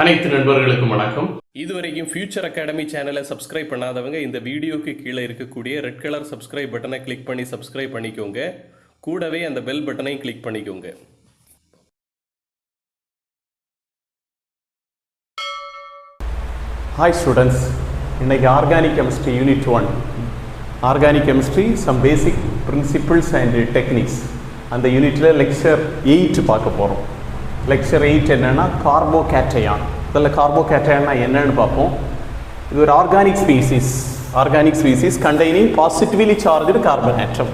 அனைத்து நண்பர்களுக்கும் வணக்கம். இதுவரைக்கும் ஃபியூச்சர் அகாடமி சேனலை சப்ஸ்கிரைப் பண்ணாதவங்க இந்த வீடியோக்கு கீழே இருக்கக்கூடிய ரெட் கலர் சப்ஸ்கிரைப் பட்டனை கிளிக் பண்ணி சப்ஸ்கிரைப் பண்ணிக்கோங்க. கூடவே அந்த பெல் பட்டனையும் கிளிக் பண்ணிக்கோங்க. Hi students, இன்னைக்கு organic chemistry unit 1 organic chemistry some basic principles and techniques அந்த யூனிட்டில் லெக்சர் 8 பார்க்க போகிறோம். லெக்சர் 8 என்னென்னா கார்போகேட்டையான். இதில் கார்போகேட்டையான்னா என்னன்னு பார்ப்போம். இது ஒரு organic species containing positively charged carbon atom.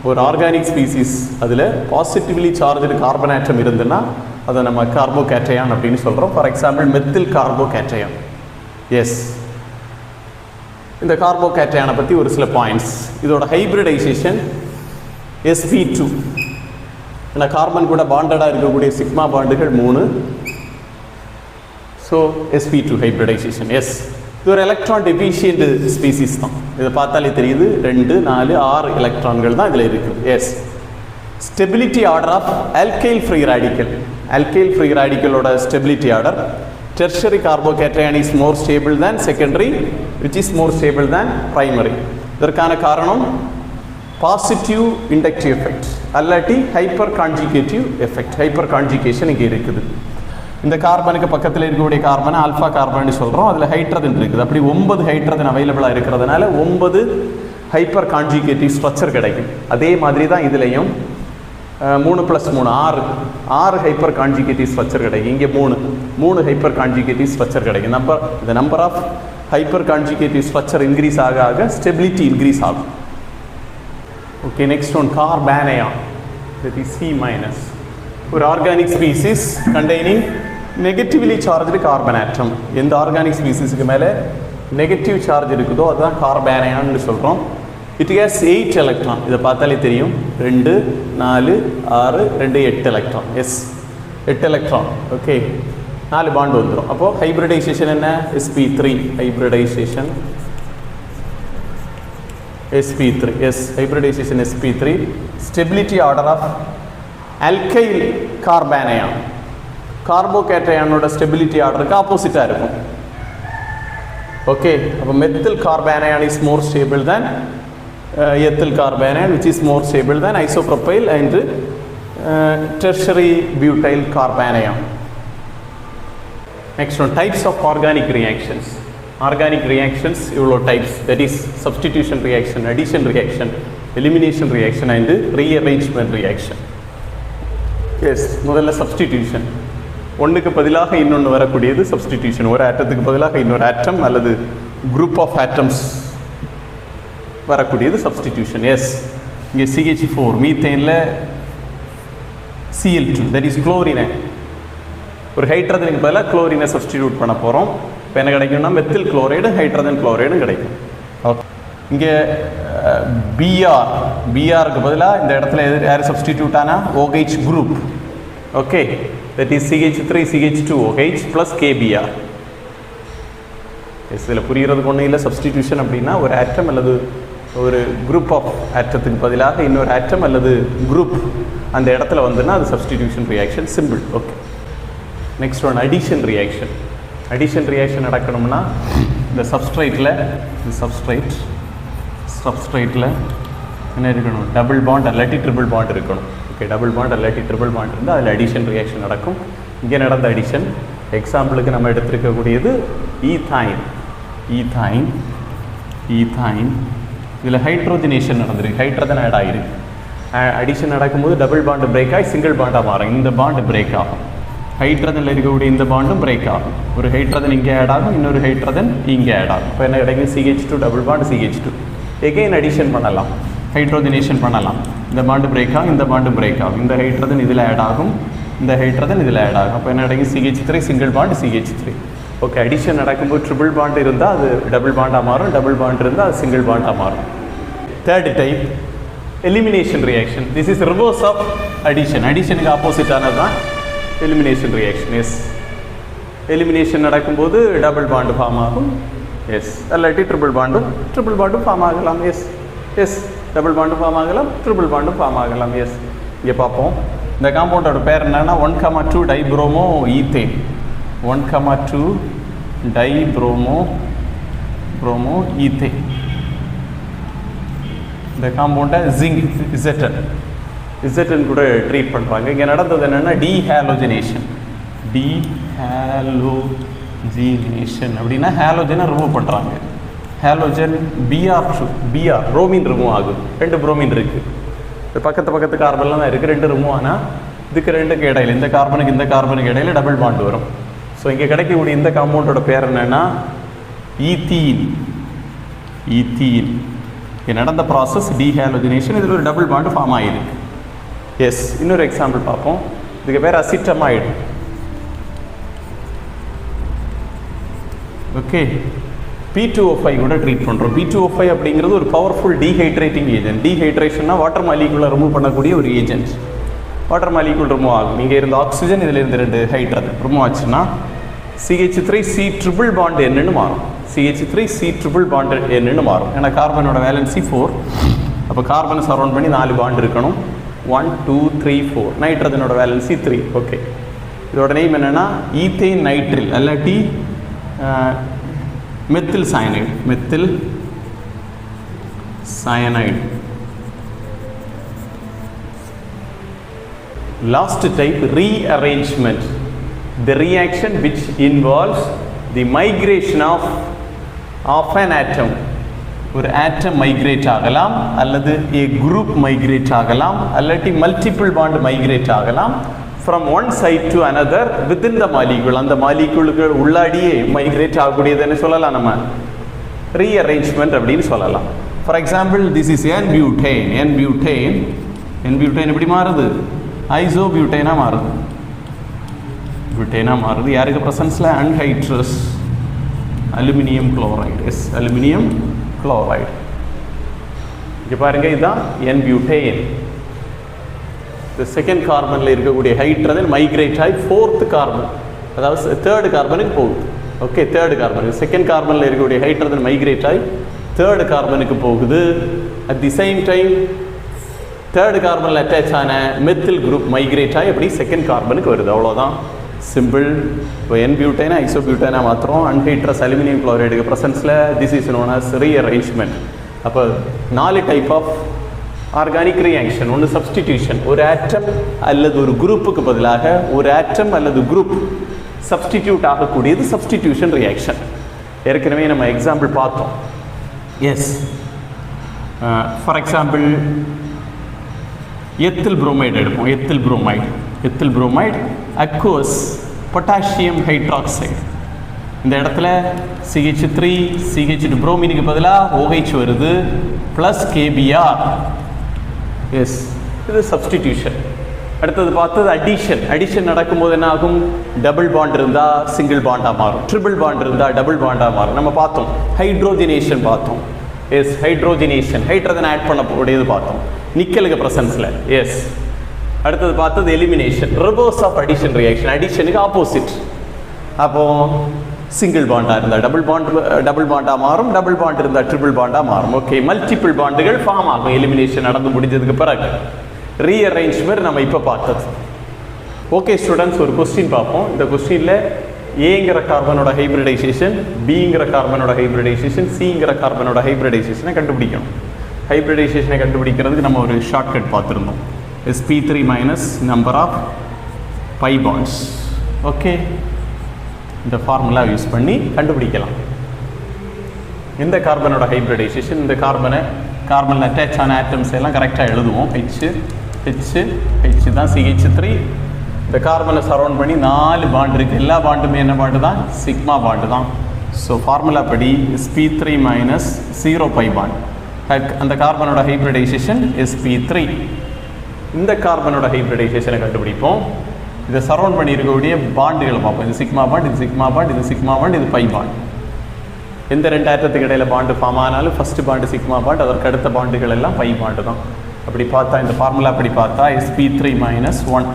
ஒரு ஆர்கானிக் ஸ்பீசிஸ் அதில் பாசிட்டிவ்லி சார்ஜ்டு கார்பன் ஆட்டம் இருந்துன்னா அதை நம்ம கார்போகேட்டையான் அப்படின்னு சொல்கிறோம். For example methyl carbocation. Yes, இந்த கார்போகேட்டையானை பற்றி ஒரு சில பாயிண்ட்ஸ். இதோட ஹைப்ரிடைசேஷன் sp2. ஏன்னா கார்பன் கூட பாண்டடாக இருக்கக்கூடிய சிக்மா பாண்டுகள் 3. So sp2 hybridisation. எஸ், இது ஒரு எலக்ட்ரான் டெஃபிஷியன்ட் ஸ்பீசிஸ் தான். இதை பார்த்தாலே தெரியுது. 2, 4, 6 எலக்ட்ரான்கள் தான் இதில் இருக்குது. Yes, stability order of alkyl free ரேடிக்கலோட stability order. Tertiary carbocation is more stable than secondary, which is more stable than primary. இதற்கான காரணம் பாசிட்டிவ் இண்டக்டிவ் எஃபெக்ட் அல்லாட்டி hyperconjugative effect. Hyperconjugation இங்கே இருக்குது. இந்த கார்பனுக்கு பக்கத்தில் இருக்கக்கூடிய கார்பனை ஆல்ஃபா கார்பன் சொல்கிறோம். அதில் ஹைட்ரஜன் இருக்குது. அப்படி 9 ஹைட்ரஜன் அவைலபிளாக இருக்கிறதுனால 9 ஹைப்பர் கான்ஜுகேட்டிவ் ஸ்ட்ரக்சர் கிடைக்கும். அதே மாதிரி தான் இதுலேயும் 3 + 3 6 ஹைப்பர் கான்ஜுகேட்டிவ் ஸ்ட்ரக்சர் கிடைக்கும். இங்கே 3 ஹைப்பர் கான்ஜுகேட்டிவ் ஸ்ட்ரக்சர் கிடைக்கும். இந்த number of hyperconjugative structure increase ஆக ஸ்டெபிலிட்டி இன்க்ரீஸ் ஆகும். Okay, next one carbanion. That is C-. ஒரு organic species containing negatively charged carbon atom. எந்த ஆர்கானிக் ஸ்பீசிஸுக்கு மேலே நெகட்டிவ் சார்ஜ் இருக்குதோ அதுதான் கார்பானயான்னு சொல்கிறோம். It has 8 electron. இதை பார்த்தாலே தெரியும். 2, 4, 6, 2, 8 electron. Yes, 8 electron. Okay, 4 bond வந்துடும். அப்போது ஹைப்ரிடைசேஷன் என்ன? sp3 hybridisation sp3. Yes, hybridisation sp3. Stability order of alkyl carbanion. கார்போகேட்டையானோட ஸ்டெபிலிட்டி ஆர்டருக்கு ஆப்போசிட்டாக இருக்கும். ஓகே, அப்போ methyl carbanion is more stable than ethyl carbanion, which is more stable than isopropyl and tertiary butyl carbanion. Next one, types of organic reactions. Organic reactions இவ்வளோ types. That is substitution reaction, addition reaction, elimination reaction and rearrangement reaction. Yes, முதல்ல substitution. ஒன்றுக்கு பதிலாக இன்னொன்று வரக்கூடியது substitution. ஒரு ஆட்டத்துக்கு பதிலாக இன்னொரு ஆட்டம் அல்லது குரூப் ஆஃப் ஆட்டம்ஸ் வரக்கூடியது சப்ஸ்டிடியூஷன். எஸ், இங்கே CH4 மீத்தேனில் Cl2, தட் இஸ் குளோரினை. ஒரு ஹைட்ரஜனுக்கு பதிலாக குளோரினை சப்ஸ்டிடியூட் பண்ண போகிறோம். இப்போ என்ன கிடைக்கும்னா மெத்தில் குளோரைடு ஹைட்ரஜன் குளோரைடும் கிடைக்கும். ஓகே, இங்கே பிஆருக்கு பதிலாக இந்த இடத்துல யார் சப்ஸ்டிடியூட் ஆனால் OH group. Okay, that is CH3 CH2OH plus KBr. Yes, இதில் புரிகிறதுக்கு ஒன்றும் இல்லை. சப்ஸ்டிடியூஷன் அப்படின்னா ஒரு ஆட்டம் அல்லது ஒரு குரூப் ஆஃப் ஆட்டத்துக்கு பதிலாக இன்னொரு ஆட்டம் அல்லது குரூப் அந்த இடத்துல வந்துன்னா அது substitution reaction. Simple. Okay, next one addition reaction. Addition reaction நடக்கணும்னா இந்த சப்ஸ்ட்ரைட்டில் என்ன இருக்கணும்? டபுள் பாண்ட் அல்லாட்டி ட்ரிபிள் பாண்ட் இருக்கணும். ஓகே, டபுள் பாண்ட் அல்லாட்டி ட்ரிபிள் பாண்ட் இருந்தால் அதில் அடிஷன் ரியாக்ஷன் நடக்கும். இங்கே நடந்த அடிஷன் எக்ஸாம்பிளுக்கு நம்ம எடுத்துருக்கக்கூடியது ஈథைன். இதில் ஹைட்ரோஜனேஷன் நடந்திருக்கு. ஹைட்ரஜன் ஆட் ஆகிருக்கு. அடிஷன் நடக்கும்போது டபுள் பாண்டு பிரேக் ஆகி சிங்கிள் பாண்டாக மாறும். இந்த பாண்டு பிரேக் ஆகும். ஹைட்ரஜனில் இருக்கக்கூடிய இந்த பாண்டும் பிரேக் ஆகும். ஒரு ஹைட்ரஜன் இங்கே ஆட் ஆகும், இன்னொரு ஹைட்ரஜன் இங்கே ஆட் ஆகும். இப்போ என்ன கிடைக்கும்? CH2 double bond CH2. Again addition பண்ணலாம், ஹைட்ரோஜனேஷன் பண்ணலாம். இந்த பாண்டு பிரேக் ஆகும், இந்த பாண்டு பிரேக் ஆகும். இந்த ஹைட்ரஜன் இதில் ஆட் ஆகும், இந்த ஹைட்ரஜன் இதில் ஆட் ஆகும். அப்போ என்ன கிடைக்கும்? CH3 single bond CH3. Okay, addition நடக்கும்போது ட்ரிபிள் பாண்ட் இருந்தால் அது டபுள் பாண்டாக மாறும், டபுள் பாண்ட் இருந்தால் அது சிங்கிள் பாண்டாக மாறும். Third type elimination reaction. This is reverse of addition. அடிஷனுக்கு ஆப்போசிட்டானது தான் எலிமினேஷன் ரியாக்ஷன். எஸ், எலிமினேஷன் நடக்கும்போது டபுள் பாண்டு ஃபார்ம் ஆகும். எஸ், அல்லாட்டி ட்ரிபிள் பாண்டும் ஃபார்ம் ஆகலாம். எஸ், டபுள் பாண்டும் ஃபார்ம் ஆகலாம், ட்ரிபிள் பாண்டும் ஃபார்ம் ஆகலாம். எஸ், இங்கே பார்ப்போம். இந்த காம்பவுண்டோட பேர் என்னன்னா 1,2 டைப்ரோமோ ஈத்தேன். 1,2 dibromo ethane. இந்த காம்பவுண்டை ஜிங்க் இசட்டன் கூட ட்ரீட் பண்ணுறாங்க. இங்கே நடந்தது என்னென்னா டீஹாலோஜினேஷன் அப்படின்னா ஹாலோஜனை ரிமூவ் பண்ணுறாங்க. ஹாலோஜன் Br புரோமின் ரிமூவ் ஆகுது. 2 புரோமின் இருக்குது. இது பக்கத்து கார்பன்லாம் தான் இருக்குது. 2 ரிமூவ் ஆனால் இதுக்கு 2க்கு இடையில இந்த கார்பனுக்கு இடையில டபுள் பாண்ட் வரும். ஸோ இங்கே கிடைக்கக்கூடிய இந்த காம்பவுண்டோட பேர் என்னென்னா ஈத்தீன். இங்கே நடந்த ப்ராசஸ் டீஹாலோஜினேஷன். இதில் ஒரு டபுள் பாண்ட் ஃபார்ம் ஆகிருக்கு. எஸ், இன்னொரு எக்ஸாம்பிள் பார்ப்போம். இதுக்கு பேர் அசிட்டமைடு. ஓகே, P2O5 கூட ட்ரீட் பண்ணுறோம். P2O5 அப்படிங்கிறது ஒரு பவர்ஃபுல் டீஹைட்ரேட்டிங் ஏஜென்ட். டீஹைட்ரேஷன்னா வாட்டர் மாலிகுலை ரிமூவ் பண்ணக்கூடிய ஒரு ஏஜென்ட். வாட்டர் மாலிகுல் ரிமூவ் ஆகும். இங்கே இருந்த ஆக்சிஜன் இதில் இருந்து 2 ஹைட்ரஜன் ரிமூவ் ஆச்சுன்னா CH3C ட்ரிபிள் பாண்ட் என்னன்னு மாறும். CH3C ட்ரிபிள் பாண்ட் என்னன்னு மாறும். ஏன்னா கார்பனோட வேலன்சி 4. அப்போ கார்பனை சரௌண்ட் பண்ணி 4 பாண்ட் இருக்கணும். 1 2 3 4. நைட்ரஜனோட வேலன்சி 3. ஓகே, இதோட நேம் என்னென்னா ஈத்தேன் நைட்ரில் அல்லாட்டி methyl cyanide. Last type, rearrangement, the reaction which involves the migration of an atom. ஒரு atom migrate ஆகலாம், அல்லது a group migrate ஆகலாம், அல்லது multiple bond migrate ஆகலாம் from one side to another within the molecule. அந்த மாலிகுலுக்கு உள்ளாடியே migrate ஆகக்கூடியது என்ன சொல்லலாம்? நம்ம rearrangement அப்படின்னு சொல்லலாம். For example, this is N-butane எப்படி மாறுது? ஐசோபியூட்டேனா மாறுது. யாருக்கு ப்ரெசன்ஸில்? Anhydrous aluminium chloride. Yes, aluminium chloride. இங்கே பாருங்கள், இதுதான் N-butane. இந்த செகண்ட் கார்பனில் இருக்கக்கூடிய ஹைட்ரஜன் மைக்ரேட் ஆகி 4th கார்பன், அதாவது 3rd கார்பனுக்கு போகுது. Okay, 3rd கார்பனுக்கு. செகண்ட் கார்பனில் இருக்கக்கூடிய ஹைட்ரஜன் மைக்ரேட் ஆகி 3rd கார்பனுக்கு போகுது. At the same time 3rd கார்பனில் அட்டாச் ஆன மெத்தில் குரூப் மைக்ரேட் ஆகி அப்படி 2nd கார்பனுக்கு வருது. அவ்வளோதான், சிம்பிள். இப்போ N-butane ஐசோபியூட்டேனா மாத்திரம் அன்ஹைட்ரஸ் அலுமினியம் குளோரைடுக்கு ப்ரெசன்ஸில் this is known as rearrangement. அப்போ 4 டைப் ஆஃப் ஆர்கானிக் ரியாக்ஷன். ஒன்று சப்ஸ்டிடியூஷன், ஒரு ஆட்டம் அல்லது ஒரு குரூப்புக்கு பதிலாக ஒரு ஆட்டம் அல்லது குரூப் சப்ஸ்டிடியூட் ஆகக்கூடியது சப்ஸ்டிடியூஷன் ரியாக்ஷன். ஏற்கனவே நம்ம எக்ஸாம்பிள் பார்த்தோம். Yes, for example ethyl bromide எடுப்போம். Ethyl bromide aqueous potassium hydroxide. இந்த இடத்துல CH3 புரோமினுக்கு பதிலாக OH வருது ப்ளஸ் KBr. எஸ், இது சப்ஸ்டிடியூஷன். அடுத்தது பார்த்தது அடிஷன் நடக்கும்போது என்ன ஆகும்? டபுள் பாண்ட் இருந்தால் சிங்கிள் பாண்டாக மாறும், ட்ரிபிள் பாண்ட் இருந்தால் டபுள் பாண்டாக மாறும். நம்ம பார்த்தோம் ஹைட்ரோஜினேஷன் பார்த்தோம். எஸ், ஹைட்ரோஜினேஷன், ஹைட்ரஜன் ஆட் பண்ணக்கூடியது பார்த்தோம் நிக்கலுக்கு ப்ரெசன்ஸில். எஸ், அடுத்தது பார்த்தது elimination, reverse of addition reaction, அடிஷனுக்கு ஆப்போசிட். அப்போது சிங்கிள் பாண்டாக இருந்தால் டபுள் பாண்டாக மாறும், டபுள் பாண்ட் இருந்தால் ட்ரிபிள் பாண்டாக மாறும். ஓகே, மல்டிபிள் பாண்டுகள் ஃபார்ம் ஆகும் எலிமினேஷன் நடந்து முடிஞ்சதுக்கு பிறகு. ரீஅரேஞ்ச்மெண்ட் நம்ம இப்போ பார்த்தது. ஓகே ஸ்டூடெண்ட்ஸ், ஒரு கொஸ்டின் பார்ப்போம். இந்த கொஸ்டினில் ஏங்கிற கார்பனோட ஹைப்ரிடைசேஷன், பிங்கிற கார்பனோட ஹைப்ரிடைசேஷன், சிங்கிற கார்பனோட ஹைப்ரிடைசேஷனை கண்டுபிடிக்கணும். ஹைப்ரிடைசேஷனை கண்டுபிடிக்கிறதுக்கு நம்ம ஒரு ஷார்ட்கட் பார்த்துருந்தோம். sp3 minus number of pi bonds. Okay, இந்த ஃபார்முலா யூஸ் பண்ணி கண்டுபிடிக்கலாம். இந்த கார்பனோட ஹைப்ரிடைசேஷன், இந்த கார்பனில் அட்டாச் ஆன ஆட்டம்ஸ் எல்லாம் கரெக்டாக எழுதுவோம். H தான் CH3. இந்த கார்பனை சரௌண்ட் பண்ணி 4 பாண்ட் இருக்குது. எல்லா பாண்டுமே என்ன பாண்டு தான்? சிக்மா பாண்டு தான். ஸோ ஃபார்முலா படி sp3 மைனஸ் 0 பை பாண்ட். அந்த கார்பனோட ஹைப்ரிடைசேஷன் sp3. இந்த கார்பனோட ஹைப்ரிடைசேஷனை கண்டுபிடிப்போம். இதை சரௌண்ட் பண்ணி இருக்கக்கூடிய பாண்டுகளை பார்ப்போம். இது சிக்மா பாண்ட், இது சிக்மா பாண்ட், இது சிக்மா பாண்ட், இது பை பாண்ட். எந்த 2 ஆட்டத்துக்கு இடையில பாண்டு ஃபார்ம் ஆனாலும் ஃபஸ்ட்டு பாண்டு சிக்மா பாண்ட், அதற்கு அடுத்த பாண்டுகள் எல்லாம் பை பாண்டு தான். அப்படி பார்த்தா இந்த ஃபார்முலா அப்படி பார்த்தா sp3 minus 1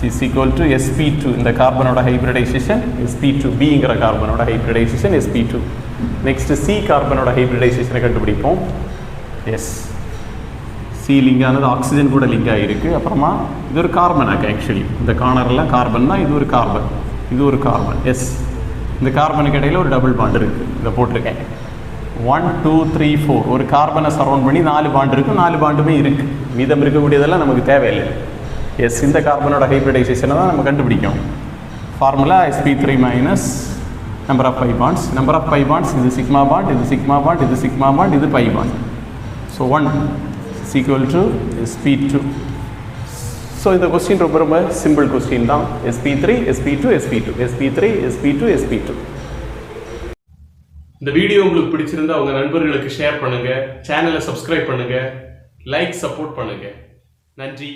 is equal to sp2. இந்த கார்பனோட ஹைப்ரிடைசேஷன் sp2, பிங்கிற கார்பனோட ஹைப்ரிடைசேஷன் sp2. நெக்ஸ்ட் சி கார்பனோட ஹைப்ரிடைசேஷனை கண்டுபிடிப்போம். எஸ், சி லிங்கானது ஆக்சிஜன் கூட லிங்க் ஆகிருக்கு. அப்புறமா இது ஒரு கார்பன் ஆக்கு. ஆக்சுவலி இந்த கார்னரில் கார்பன் தான், இது ஒரு கார்பன். இது ஒரு கார்பன் எஸ். இந்த கார்பனுக்கு இடையில் ஒரு டபுள் பாண்ட் இருக்குது, இதை போட்டிருக்கேன். 1 2 3 4 ஒரு கார்பனை சரௌண்ட் பண்ணி 4 பாண்ட் இருக்குது, 4 பாண்டுமே இருக்குது. மீதம் இருக்கக்கூடியதெல்லாம் நமக்கு தேவையில்லை. எஸ், இந்த கார்பனோட ஹைப்ரிடைசேஷனை தான் நம்ம கண்டுபிடிக்கணும். Formula sp3 minus number of pi bonds. Number of pi bonds இது சிக்மா பாண்ட், இது சிக்மா பாண்ட், இது சிக்மா பாண்ட், இது pi bond. So 1 is equal to sp2. So இந்த கொஸ்டின் ரொம்ப ரொம்ப சிம்பிள் கொஸ்டின் தான். sp3 sp2 sp2 sp3 sp2 sp2. இந்த video உங்களுக்கு பிடிச்சிருந்தா உங்க நண்பர்களுக்கு ஷேர் பண்ணுங்க, சேனலை சப்ஸ்கிரைப் பண்ணுங்க, லைக் சப்போர்ட் பண்ணுங்க. நன்றி.